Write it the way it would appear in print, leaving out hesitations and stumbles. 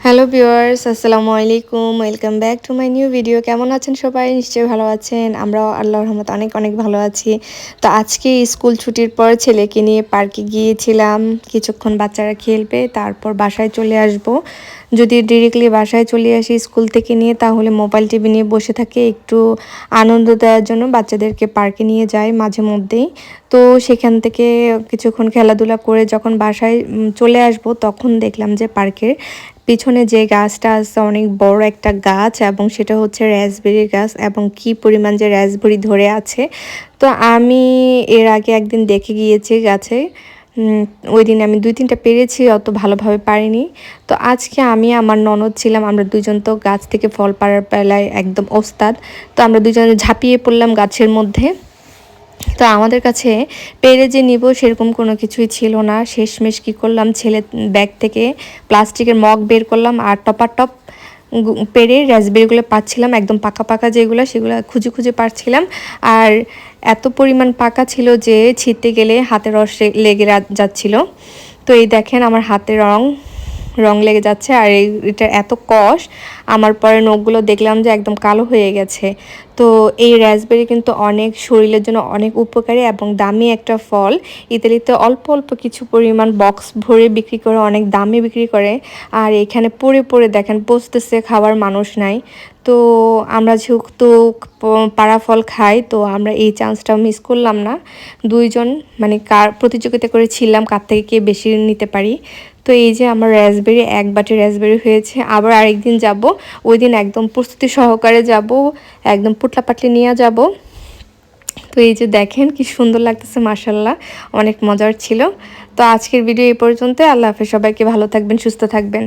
Hello viewers, আসসালামু আলাইকুম। Welcome back to my new video. কেমন আছেন সবাই? নিশ্চয়ই ভালো আছেন। আমরাও আল্লাহর রহমতে অনেক অনেক ভালো আছি। তো আজকে স্কুল ছুটির পর ছেলেকে নিয়ে পার্কে গিয়েছিলাম। কিছুক্ষণ বাচ্চারা খেলবে, তারপর বাসায় চলে আসব। যদি ডিরেক্টলি বাসায় চলে আসি স্কুল থেকে নিয়ে, তাহলে মোবাইল টিভি নিয়ে বসে থাকে। একটু আনন্দ দেওয়ার জন্য বাচ্চাদেরকে পার্কে নিয়ে যাই মাঝে মধ্যেই। তো সেখান থেকে কিছুক্ষণ খেলাধুলা করে যখন বাসায় চলে আসব, তখন দেখলাম যে পার্কের পিছনে যে গাছটা আছে অনেক বড় একটা গাছ, এবং সেটা হচ্ছে রাসবেরি গাছ, এবং কি পরিমাণ যে রাসবেরি ধরে আছে। তো আমি এর আগে একদিন দেখে গিয়েছি গাছে। ওই দিন আমি 2-3টা পেরেছি, অত ভালোভাবে পারিনি। তো আজকে আমি আমার ননদ ছিলাম, আমরা দুজন তো গাছ থেকে ফল পাড়ার বেলায় একদম ওস্তাদ। তো আমরা দুজনে ঝাঁপিয়ে পড়লাম গাছের মধ্যে। তো আমাদের কাছে পেরে যে নিব সেরকম কোনো কিছুই ছিল না। শেষমেশ কী করলাম, ছেলে ব্যাগ থেকে প্লাস্টিকের মগ বের করলাম আর টপাটপ পেরে রাসবেরিগুলো পাচ্ছিলাম, একদম পাকা পাকা যেগুলো সেগুলো খুঁজে খুঁজে পাচ্ছিলাম। আর এত পরিমাণ পাকা ছিল যে ছিঁড়তে গেলে হাতে রস লেগে যাচ্ছিল। তো এই দেখেন আমার হাতে রং লেগে যাচ্ছে, আর এটার এত কষ, আমার পরে নখগুলো দেখলাম যে একদম কালো হয়ে গেছে। তো এই রাসবেরি কিন্তু অনেক শরীরের জন্য অনেক উপকারী এবং দামি একটা ফল। ইতালিতে অল্প অল্প কিছু পরিমাণ বক্স ভরে বিক্রি করে, অনেক দামে বিক্রি করে। আর এখানে পড়ে পড়ে দেখেন পচতেছে, খাওয়ার মানুষ নাই। তো আমরা যেহেতু পাড়া ফল খাই, তো আমরা এই চান্সটাও মিস করলাম না। দুইজন মানে কার প্রতিযোগিতা করেছিলাম কার থেকে কে বেশি নিতে পারি। তো এই যে আমার রাসবেরি, এক বাটি রাসবেরি হয়েছে। আবার আরেকদিন যাব, ওই দিন একদম প্রস্তুতি সহকারে যাব, একদম পুটলা পাটলি নিয়ে যাব। তো এই যে দেখেন কি সুন্দর লাগতেছে, মাশাল্লাহ, অনেক মজার ছিল। তো আজকের ভিডিও এই পর্যন্ত। আল্লাহ হাফেজ, সবাইকে ভালো থাকবেন, সুস্থ থাকবেন।